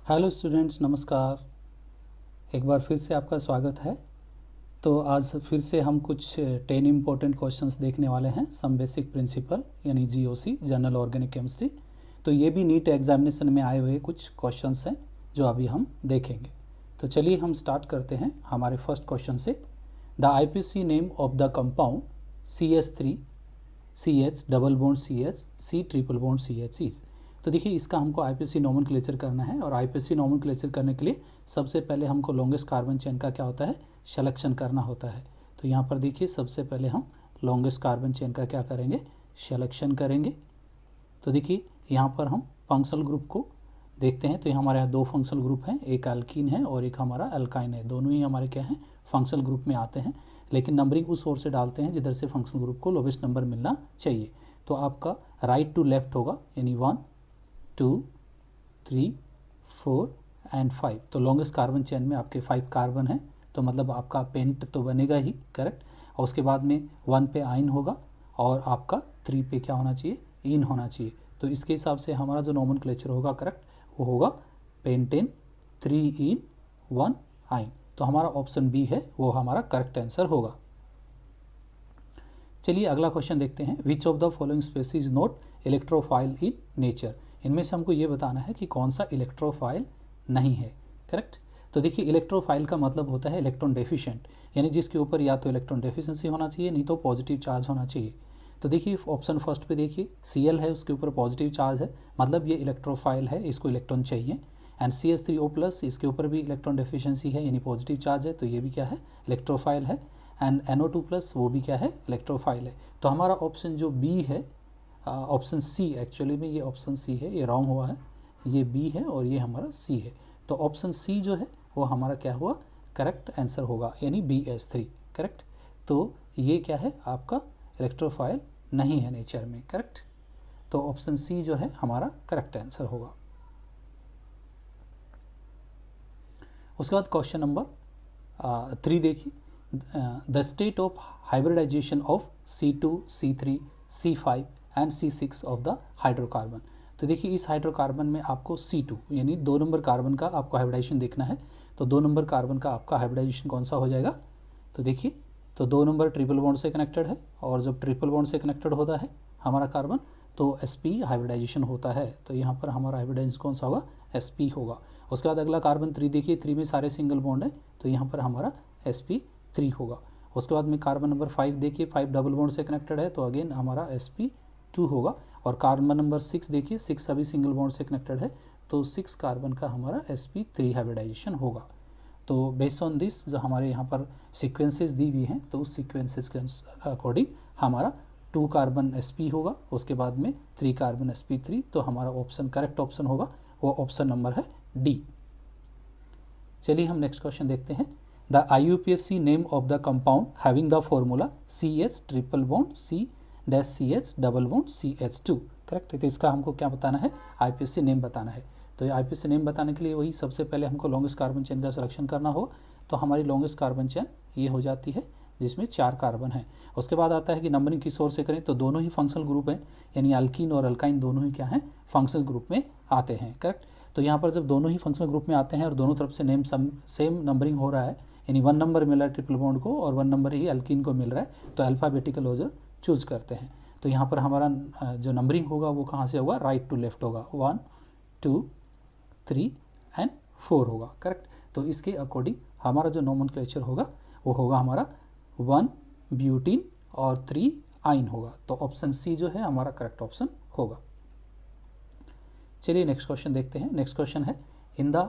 Hello students, नमस्कार। एक बार फिर से आपका स्वागत है। तो आज फिर से हम कुछ 10 इम्पोर्टेंट क्वेश्चंस देखने वाले हैं। सम बेसिक प्रिंसिपल यानी जीओसी, जनरल ऑर्गेनिक केमिस्ट्री। तो ये भी नीट एग्जामिनेशन में आए हुए कुछ क्वेश्चंस हैं जो अभी हम देखेंगे। तो चलिए हम स्टार्ट करते हैं हमारे फर्स्ट क्वेश्चन से। The IPC name of the compound CH3 CH double bond CH C triple bond CH is. तो देखिए, इसका हमको आईपीसी नोमेनक्लेचर करना है, और आईपीसी नोमेनक्लेचर करने के लिए सबसे पहले हमको लॉन्गेस्ट कार्बन चेन का क्या होता है, सिलेक्शन करना होता है। तो यहाँ पर देखिए, सबसे पहले हम लॉन्गेस्ट कार्बन चेन का क्या करेंगे, सिलेक्शन करेंगे। तो देखिए, यहाँ पर हम फंक्शनल ग्रुप को देखते हैं। तो यहाँ हमारे यहाँ दो फंक्शनल ग्रुप हैं, एक एल्कीन है और एक हमारा एल्काइन है। दोनों ही हमारे क्या हैं, फंक्शनल ग्रुप में आते हैं, लेकिन नंबरिंग उस ओर से डालते हैं जिधर से फंक्शनल ग्रुप को लोवेस्ट नंबर मिलना चाहिए। तो आपका राइट टू लेफ्ट होगा, यानी 1 2 3 4 एंड 5। तो लॉन्गेस्ट कार्बन चेन में आपके 5 कार्बन है, तो मतलब आपका पेंट तो बनेगा ही, करेक्ट। और उसके बाद में 1 पे आइन होगा और आपका 3 पे क्या होना चाहिए, इन होना चाहिए। तो इसके हिसाब से हमारा जो नोमेनक्लेचर होगा करेक्ट, वो होगा पेंटेन 3 इन 1 आइन। तो हमारा ऑप्शन बी है, वो हमारा करेक्ट आंसर होगा। चलिए अगला क्वेश्चन देखते हैं। Which of the following species is not electrophile in nature. इनमें से हमको ये बताना है कि कौन सा इलेक्ट्रोफाइल नहीं है, करेक्ट। तो देखिए, इलेक्ट्रोफाइल का मतलब होता है इलेक्ट्रॉन डेफिशिएंट, यानी जिसके ऊपर या तो इलेक्ट्रॉन डेफिशिएंसी होना चाहिए, नहीं तो पॉजिटिव चार्ज होना चाहिए। तो देखिए ऑप्शन फर्स्ट पे देखिए, Cl है, उसके ऊपर पॉजिटिव चार्ज है, मतलब ये इलेक्ट्रोफाइल है, इसको इलेक्ट्रॉन चाहिए। एंड CH3O+, इसके ऊपर भी इलेक्ट्रॉन डेफिशिएंसी है, यानी पॉजिटिव चार्ज है, तो ये भी क्या है, इलेक्ट्रोफाइल है। एंड NO2+, वो भी क्या है, इलेक्ट्रोफाइल है। तो हमारा ऑप्शन जो बी है, ऑप्शन सी, एक्चुअली में ये ऑप्शन सी है, ये रॉन्ग हुआ है, ये बी है और ये हमारा सी है। तो ऑप्शन सी जो है वो हमारा क्या हुआ, करेक्ट आंसर होगा, यानी BS3, करेक्ट। तो ये क्या है, आपका इलेक्ट्रोफाइल नहीं है नेचर में, करेक्ट। तो ऑप्शन सी जो है हमारा करेक्ट आंसर होगा। उसके बाद क्वेश्चन नंबर 3 देखिए। The state of hybridization of C2 C3 C5 and C6 of the hydrocarbon. तो देखिए, इस हाइड्रोकार्बन में आपको C2 यानी 2 नंबर कार्बन का आपको हाइब्रिडाइजेशन देखना है। तो 2 नंबर कार्बन का आपका हाइब्रिडाइजेशन कौन सा हो जाएगा, तो देखिए, तो 2 नंबर ट्रिपल बॉन्ड से कनेक्टेड है, और जब ट्रिपल बॉन्ड से कनेक्टेड होता है हमारा कार्बन, तो sp हाइब्रिडाइजेशन होता है। तो यहाँ पर हमारा हाइब्रिडाइजेशन कौन सा होगा, sp होगा। उसके बाद अगला कार्बन 3 देखिए, 3 में सारे सिंगल बॉन्ड है, तो यहाँ पर हमारा sp3 होगा। उसके बाद में कार्बन नंबर 5 देखिए, 5 डबल बॉन्ड से कनेक्टेड है, तो अगेन हमारा sp2 होगा। और कार्बन नंबर 6 देखिए, 6 सभी सिंगल बॉन्ड से कनेक्टेड है, तो 6 कार्बन का हमारा sp3 हाइब्रिडाइजेशन होगा। तो बेस्ड ऑन दिस जो हमारे यहाँ पर सीक्वेंसेस दी गई हैं, तो उस सीक्वेंसेस के अकॉर्डिंग हमारा 2 कार्बन sp होगा, उसके बाद में 3 कार्बन sp3। तो हमारा ऑप्शन करेक्ट ऑप्शन होगा, वो ऑप्शन नंबर है डी। चलिए हम नेक्स्ट क्वेश्चन देखते हैं। The IUPAC name of the compound having the formula CH triple bond C dash CH double bond CH2, correct. तो इसका हमको क्या बताना है, IUPAC नेम बताना है। तो ये IUPAC नेम बताने के लिए वही सबसे पहले हमको लॉन्गेस्ट कार्बन चेन का सिलेक्शन करना हो। तो हमारी लॉन्गेस्ट कार्बन चेन ये हो जाती है जिसमें 4 कार्बन है। उसके बाद आता है कि नंबरिंग किस ओर से करें, तो दोनों ही फंक्शनल ग्रुप हैं, यानी अल्कीन और अल्काइन दोनों ही क्या हैं, फंक्शनल ग्रुप में आते हैं, करेक्ट। तो यहाँ पर जब दोनों ही फंक्शनल ग्रुप में आते हैं और दोनों तरफ से नेम सेम नंबरिंग हो रहा है, यानी 1 नंबर मिल रहा है ट्रिपल बॉन्ड को और 1 नंबर ही अल्कीन को मिल रहा है, तो अल्फ़ाबेटिकल ऑर्डर चूज करते हैं। तो यहाँ पर हमारा जो नंबरिंग होगा वो कहाँ से होगा, राइट टू लेफ्ट होगा, 1 2 3 एंड 4 होगा, करेक्ट। तो इसके अकॉर्डिंग हमारा जो नोमेनक्लेचर होगा वो होगा हमारा 1 ब्यूटीन और 3 आइन होगा। तो ऑप्शन सी जो है हमारा करेक्ट ऑप्शन होगा। चलिए नेक्स्ट क्वेश्चन देखते हैं। नेक्स्ट क्वेश्चन है, इन द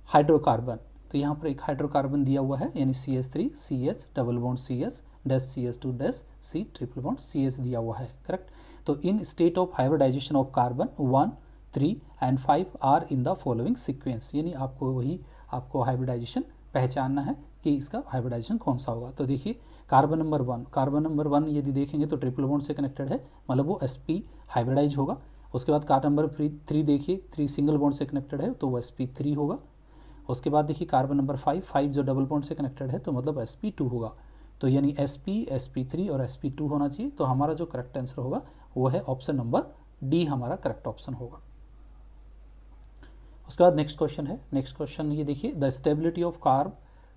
हाइड्रोकार्बन। तो यहाँ पर एक हाइड्रोकार्बन दिया हुआ है, यानी CH3 CH double bond CH dash CH2 dash C triple bond CH दिया हुआ है, करेक्ट। तो इन state of hybridization of carbon 1 3 and 5 are in the following sequence, यानी आपको वही आपको हाइब्रिडाइजेशन पहचानना है कि इसका हाइब्रिडाइजेशन कौन सा होगा। तो देखिए, कार्बन नंबर 1 यदि देखेंगे तो ट्रिपल बॉन्ड से कनेक्टेड है, मतलब वो sp हाइब्रिडाइज होगा। उसके बाद कार्बन नंबर 3 देखिए, 3 सिंगल बॉन्ड से कनेक्टेड है, तो वो sp3 होगा। उसके बाद देखिए कार्बन नंबर 5 जो डबल बॉन्ड से कनेक्टेड है, तो मतलब sp2 होगा। तो यानी sp sp3 और sp2 होना चाहिए। तो हमारा जो करेक्ट आंसर होगा वो है ऑप्शन नंबर डी, हमारा करेक्ट ऑप्शन होगा। उसके बाद नेक्स्ट क्वेश्चन है, नेक्स्ट क्वेश्चन ये देखिए, the stability of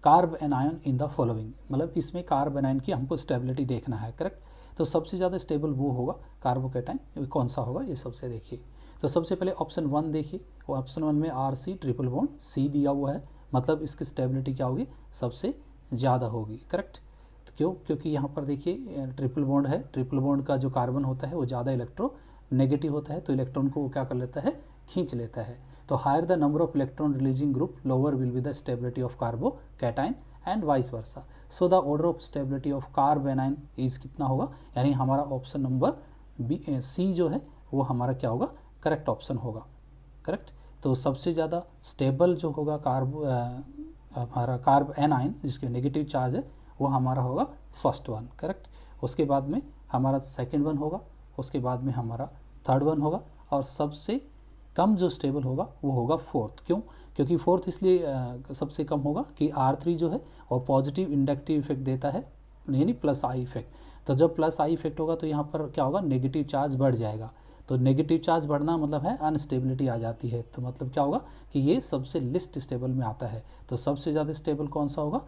carb anion in the following, मतलब इसमें कार्ब एनायन की हमको स्टेबिलिटी देखना है, करेक्ट। तो सबसे ज़्यादा स्टेबल वो होगा कार्बोकेटाइन, कौन सा होगा ये सबसे देखिए। तो सबसे पहले ऑप्शन 1 देखिए, ऑप्शन 1 में RC ट्रिपल बॉन्ड C दिया हुआ है, मतलब इसकी स्टेबिलिटी क्या होगी, सबसे ज़्यादा होगी, करेक्ट। तो क्यों, क्योंकि यहाँ पर देखिए ट्रिपल बॉन्ड है, ट्रिपल बॉन्ड का जो कार्बन होता है वो ज़्यादा इलेक्ट्रो नेगेटिव होता है, तो इलेक्ट्रॉन को वो क्या कर लेता है, खींच लेता है। तो higher the number of electron releasing group lower will be the stability of carbocation and vice versa. So the order of stability of carbanion is कितना होगा, यानी हमारा ऑप्शन नंबर C जो है वो हमारा क्या होगा, करेक्ट ऑप्शन होगा, करेक्ट। तो सबसे ज़्यादा स्टेबल जो होगा हमारा कार्ब एनायन जिसके नेगेटिव चार्ज है वो हमारा होगा फर्स्ट वन, करेक्ट। उसके बाद में हमारा सेकंड वन होगा, उसके बाद में हमारा थर्ड वन होगा, और सबसे कम जो स्टेबल होगा वो होगा फोर्थ। क्यों, क्योंकि फोर्थ इसलिए सबसे कम होगा कि R3 जो है वो पॉजिटिव इंडक्टिव इफेक्ट देता है, यानी प्लस आई इफेक्ट। तो जब प्लस आई इफेक्ट होगा तो यहाँ पर क्या होगा, नेगेटिव चार्ज बढ़ जाएगा। तो नेगेटिव चार्ज बढ़ना मतलब है अनस्टेबिलिटी आ जाती है, तो मतलब क्या होगा कि ये सबसे लिस्ट स्टेबल में आता है। तो सबसे ज़्यादा स्टेबल कौन सा होगा,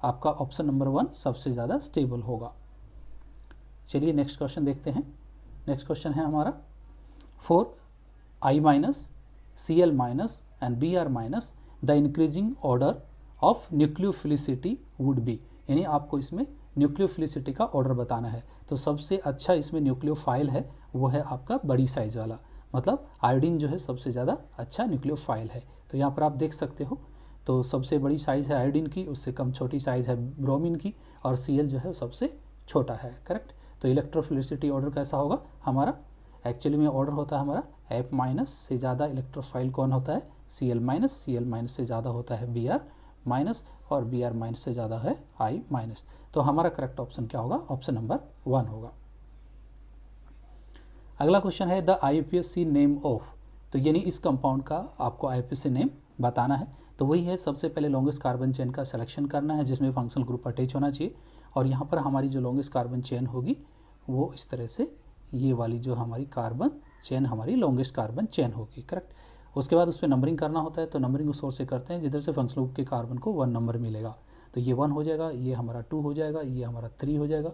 आपका ऑप्शन नंबर 1 सबसे ज़्यादा स्टेबल होगा। चलिए नेक्स्ट क्वेश्चन देखते हैं। नेक्स्ट क्वेश्चन है हमारा, for I minus Cl minus and Br minus the increasing order of nucleophilicity would be, यानी आपको इसमें न्यूक्लियोफिलिसिटी का ऑर्डर बताना है। तो सबसे अच्छा इसमें न्यूक्लियोफाइल है वो है आपका बड़ी साइज वाला, मतलब आयोडीन जो है सबसे ज़्यादा अच्छा न्यूक्लियोफाइल है। तो यहाँ पर आप देख सकते हो, तो सबसे बड़ी साइज़ है आयोडीन की, उससे कम छोटी साइज़ है ब्रोमीन की, और Cl जो है सबसे छोटा है, करेक्ट। तो इलेक्ट्रोफिलिसिटी ऑर्डर कैसा होगा हमारा, एक्चुअली में ऑर्डर होता है हमारा F माइनस से ज़्यादा इलेक्ट्रोफाइल कौन होता है, Cl माइनस से ज़्यादा होता है Br माइनस, और Br माइनस से ज़्यादा है I माइनस। तो हमारा करेक्ट ऑप्शन क्या होगा, ऑप्शन नंबर 1 होगा। अगला क्वेश्चन है द IUPAC नेम ऑफ, तो यानी इस कंपाउंड का आपको IUPAC नेम बताना है। तो वही है, सबसे पहले लॉन्गेस्ट कार्बन चेन का सिलेक्शन करना है जिसमें फंक्शनल ग्रुप अटैच होना चाहिए, और यहाँ पर हमारी जो लॉन्गेस्ट कार्बन चेन होगी वो इस तरह से, ये वाली जो हमारी कार्बन चेन हमारी लॉन्गेस्ट कार्बन चेन होगी, करेक्ट। उसके बाद उस पर नंबरिंग करना होता है, तो नंबरिंग उस सोर्स से करते हैं जिधर से फंक्शनल ग्रुप के कार्बन को 1 नंबर मिलेगा। तो ये 1 हो जाएगा, ये हमारा 2 हो जाएगा, ये हमारा 3 हो जाएगा,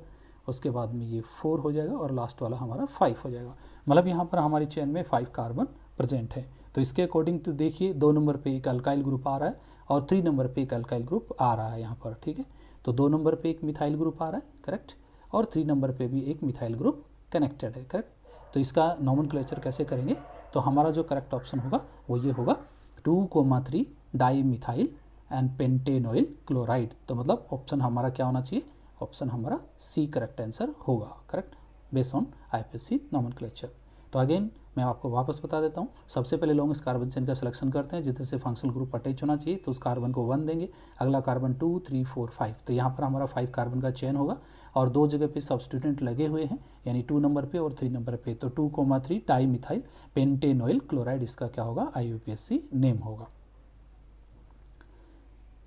उसके बाद में ये 4 हो जाएगा, और लास्ट वाला हमारा 5 हो जाएगा। मतलब यहाँ पर हमारी चेन में 5 कार्बन प्रेजेंट है। तो इसके अकॉर्डिंग तो देखिए 2 नंबर पे एक अल्काइल ग्रुप आ रहा है और 3 नंबर पे एक अल्काइल ग्रुप आ रहा है यहाँ पर, ठीक है। तो 2 नंबर पे एक मिथाइल ग्रुप आ रहा है, करेक्ट, और 3 नंबर पे भी एक मिथाइल ग्रुप कनेक्टेड है, करेक्ट। तो इसका नॉमेनक्लेचर कैसे करेंगे, तो हमारा जो करेक्ट ऑप्शन होगा वो ये होगा 2,3 डाई मिथाइल एंड पेंटेनॉइल क्लोराइड। तो मतलब ऑप्शन हमारा क्या होना चाहिए, ऑप्शन हमारा C करेक्ट आंसर होगा, correct, based on IUPAC nomenclature. तो अगेन मैं आपको वापस बता देता हूँ, सबसे पहले लॉन्गेस्ट कार्बन चेन का सिलेक्शन करते हैं जिधर से फंक्शनल ग्रुप अटैच होना चाहिए, तो उस कार्बन को 1 देंगे, अगला कार्बन 2, 3, 4, 5। तो यहाँ पर हमारा 5 कार्बन का चेन होगा, और 2 जगह पे सब्स्टिट्यूएंट लगे हुए हैं, यानी 2 नंबर पे और 3 नंबर पे। तो 2,3 डाई मिथाइल पेंटेनॉइल क्लोराइड इसका क्या होगा, IUPAC नेम होगा।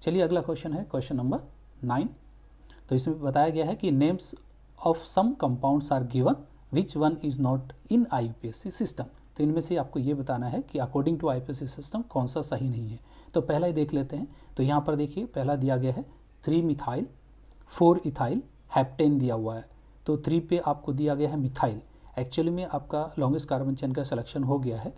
चलिए अगला क्वेश्चन है क्वेश्चन नंबर 9। तो इसमें बताया गया है कि names of some compounds are given which one is not in IUPAC system. तो इनमें से आपको ये बताना है कि अकॉर्डिंग टू IUPAC सिस्टम कौन सा सही नहीं है। तो पहला ही देख लेते हैं। तो यहाँ पर देखिए पहला दिया गया है 3 मिथाइल 4 इथाइल हेप्टेन दिया हुआ है। तो 3 पे आपको दिया गया है मिथाइल। एक्चुअली में आपका लॉन्गेस्ट कार्बन चेन का सिलेक्शन हो गया है,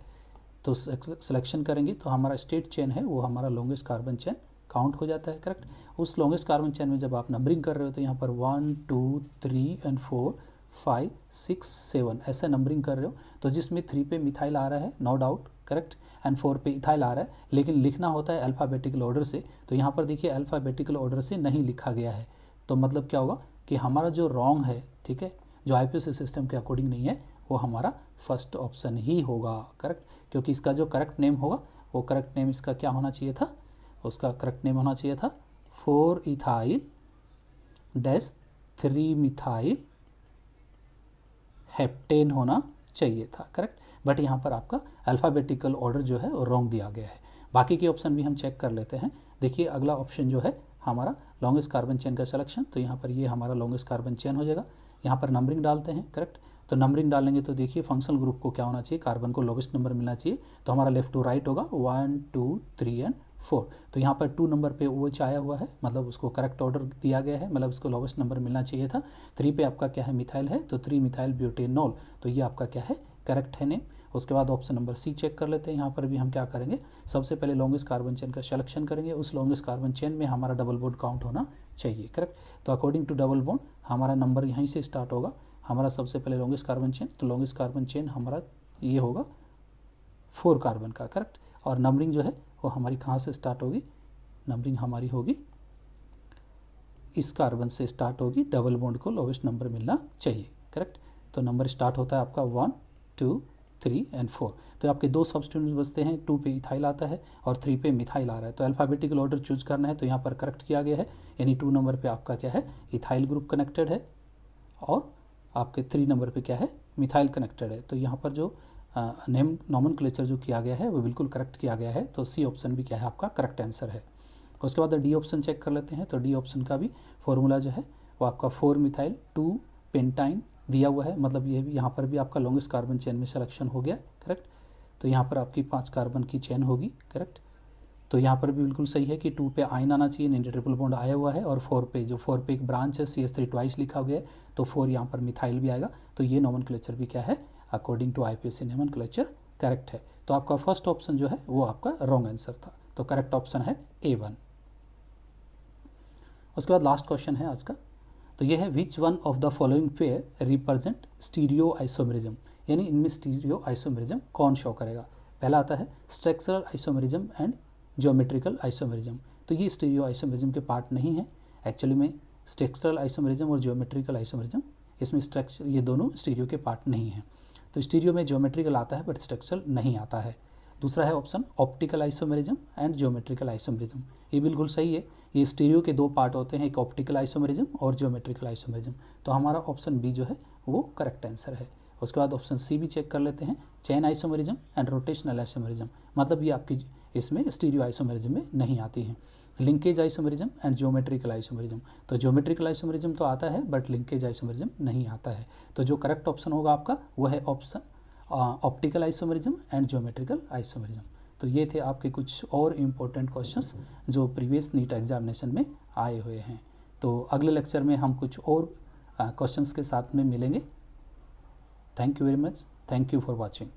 तो सिलेक्शन करेंगे तो हमारा स्टेट चेन है वो हमारा लॉन्गेस्ट कार्बन चेन काउंट हो जाता है, करेक्ट। उस लॉन्गेस्ट कार्बन चेन में जब आप नंबरिंग कर रहे हो तो यहाँ पर 1, 2, 3 एंड 4, 5, 6, 7 ऐसे नंबरिंग कर रहे हो, तो जिसमें 3 पे मिथाइल आ रहा है नो डाउट, करेक्ट, एंड 4 पे इथाइल आ रहा है, लेकिन लिखना होता है अल्फ़ाबेटिकल ऑर्डर से। तो यहाँ पर देखिए अल्फ़ाबेटिकल ऑर्डर से नहीं लिखा गया है, तो मतलब क्या होगा कि हमारा जो रॉन्ग है, ठीक है, जो IUPAC सिस्टम के अकॉर्डिंग नहीं है, वो हमारा फर्स्ट ऑप्शन ही होगा, करेक्ट। क्योंकि इसका जो करेक्ट नेम होगा वो करेक्ट नेम इसका क्या होना चाहिए था, उसका करेक्ट नेम होना चाहिए था 4 इथाइल डैश 3 मिथाइल हेप्टेन होना चाहिए था, करेक्ट। बट यहाँ पर आपका अल्फ़ाबेटिकल ऑर्डर जो है वो रॉन्ग दिया गया है। बाकी के ऑप्शन भी हम चेक कर लेते हैं। देखिए अगला ऑप्शन जो है हमारा लॉन्गेस्ट कार्बन चेन का सिलेक्शन, तो यहाँ पर ये हमारा लॉन्गेस्ट कार्बन चेन हो जाएगा। यहाँ पर नंबरिंग डालते हैं, करेक्ट। तो नंबरिंग डालेंगे तो देखिए फंक्शनल ग्रुप को क्या होना चाहिए, कार्बन को लोवेस्ट नंबर मिलना चाहिए, तो हमारा लेफ्ट टू राइट होगा 1 2 3 एंड 4। तो यहाँ पर 2 नंबर पे OH आया हुआ है, मतलब उसको करेक्ट ऑर्डर दिया गया है, मतलब उसको लोवेस्ट नंबर मिलना चाहिए था। 3 पे आपका क्या है, मिथाइल है, तो 3 मिथाइल ब्यूटेनॉल, तो ये आपका क्या है, करेक्ट है नेम। उसके बाद ऑप्शन नंबर सी चेक कर लेते हैं। यहाँ पर भी हम क्या करेंगे, सबसे पहले लॉन्गेस्ट कार्बन चेन का सिलेक्शन करेंगे, उस लॉन्गेस्ट कार्बन चेन में हमारा डबल बॉन्ड काउंट होना चाहिए, करेक्ट। तो अकॉर्डिंग टू डबल बॉन्ड हमारा नंबर यहीं से स्टार्ट होगा, हमारा सबसे पहले लॉन्गेस्ट कार्बन चेन, तो लॉन्गेस्ट कार्बन चेन हमारा ये होगा 4 कार्बन का, करेक्ट। और नंबरिंग जो है वो हमारी कहाँ से स्टार्ट होगी, नंबरिंग हमारी होगी इस कार्बन से स्टार्ट होगी, डबल बॉन्ड को लोवेस्ट नंबर मिलना चाहिए, करेक्ट। तो नंबर स्टार्ट होता है आपका 1 2 3 एंड 4। तो आपके 2 सब्स्टिट्यूएंट्स बचते हैं, 2 पे इथाइल आता है और 3 पे मिथाइल आ रहा है। तो अल्फ़ाबेटिकल ऑर्डर चूज करना है, तो यहाँ पर करेक्ट किया गया है, यानी 2 नंबर पे आपका क्या है, इथाइल ग्रुप कनेक्टेड है और आपके 3 नंबर पे क्या है, मिथाइल कनेक्टेड है। तो यहाँ पर जो नेम नॉमेनक्लेचर जो किया गया है वो बिल्कुल करेक्ट किया गया है, तो सी ऑप्शन भी क्या है आपका करेक्ट आंसर है। उसके बाद डी ऑप्शन चेक कर लेते हैं। तो डी ऑप्शन का भी फॉर्मूला जो है वो आपका 4 मिथाइल 2 पेंटाइन दिया हुआ है, मतलब ये भी यहाँ पर भी आपका लॉन्गेस्ट कार्बन चेन में सिलेक्शन हो गया, करेक्ट। तो यहाँ पर आपकी 5 कार्बन की चेन होगी, करेक्ट। तो यहाँ पर भी बिल्कुल सही है कि 2 पे आयन आना चाहिए, नीचे ट्रिपल बॉन्ड आया हुआ है, और 4 पे एक ब्रांच है CH3 ट्वाइस लिखा गया है, तो 4 यहाँ पर मिथाइल भी आएगा। तो ये नॉमेनक्लेचर भी क्या है, according to IPSC nomenclature correct है। तो आपका फर्स्ट ऑप्शन जो है वो आपका रॉन्ग आंसर था, तो करेक्ट ऑप्शन है A1। उसके बाद लास्ट क्वेश्चन है आज का, तो यह है which one of the following pair represent stereo isomerism, यानी इनमें स्टीरियो आइसोमेरिज्म कौन शो करेगा। पहला आता है structural isomerism and geometrical isomerism. तो ये स्टीरियो आइसोमेरिज्म के पार्ट नहीं है, एक्चुअली में स्ट्रक्चरल आइसोमेरिज्म और ज्योमेट्रिकल आइसोमेरिज्म, इसमें स्ट्रक्चर ये दोनों स्टीरियो के पार्ट नहीं है। तो स्टीरियो में ज्योमेट्रिकल आता है बट स्ट्रक्चरल नहीं आता है। दूसरा है option optical isomerism and geometrical isomerism, ये बिल्कुल सही है। ये स्टीरियो के 2 पार्ट होते हैं, एक ऑप्टिकल आइसोमेरिज्म और ज्योमेट्रिकल आइसोमेरिज्म। तो हमारा ऑप्शन बी जो है वो करेक्ट आंसर है। उसके बाद ऑप्शन सी भी चेक कर लेते हैं, chain isomerism and rotational isomerism, मतलब ये आपकी इसमें स्टीरियो आइसोमेरिज्म में नहीं आती है। Linkage isomerism and geometrical isomerism, तो ज्योमेट्रिकल आइसोमेरिज्म तो आता है बट लिंकेज आइसोमेरिज्म नहीं आता है। तो जो करेक्ट ऑप्शन होगा आपका वो है option optical isomerism and geometrical isomerism. तो ये थे आपके कुछ और इम्पोर्टेंट क्वेश्चंस जो प्रीवियस नीट एग्जामिनेशन में आए हुए हैं। तो अगले लेक्चर में हम कुछ और क्वेश्चंस के साथ में मिलेंगे। Thank you very much, thank you for watching.